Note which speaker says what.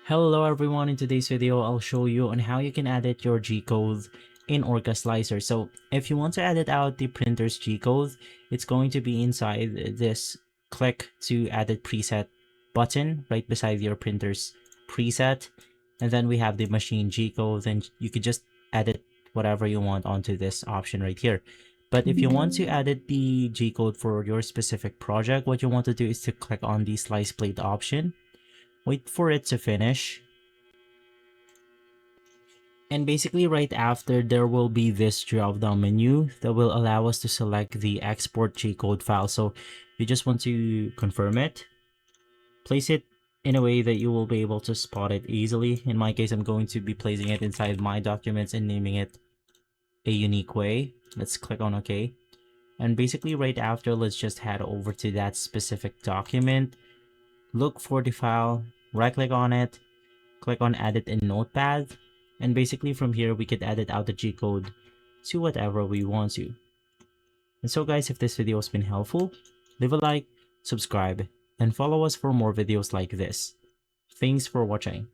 Speaker 1: Hello everyone, in today's video I'll show you on how you can edit your G-code in OrcaSlicer. So if you want to edit out the printer's G-code, it's going to be inside this click to edit preset button right beside your printer's preset. And then we have the machine G-code, and you could just edit whatever you want onto this option right here. But if you want to edit the G-code for your specific project, what you want to do is to click on the slice plate option. Wait for it to finish. And basically right after, there will be this drop down menu that will allow us to select the export G-code file. So you just want to confirm it, place it in a way that you will be able to spot it easily. In my case, I'm going to be placing it inside my documents and naming it a unique way. Let's click on OK. And basically right after, let's just head over to that specific document, look for the file, right click on it, click on edit in Notepad, and basically from here we could edit out the G-code to whatever we want to. And so guys, if this video has been helpful, leave a like, subscribe, and follow us for more videos like this. Thanks for watching.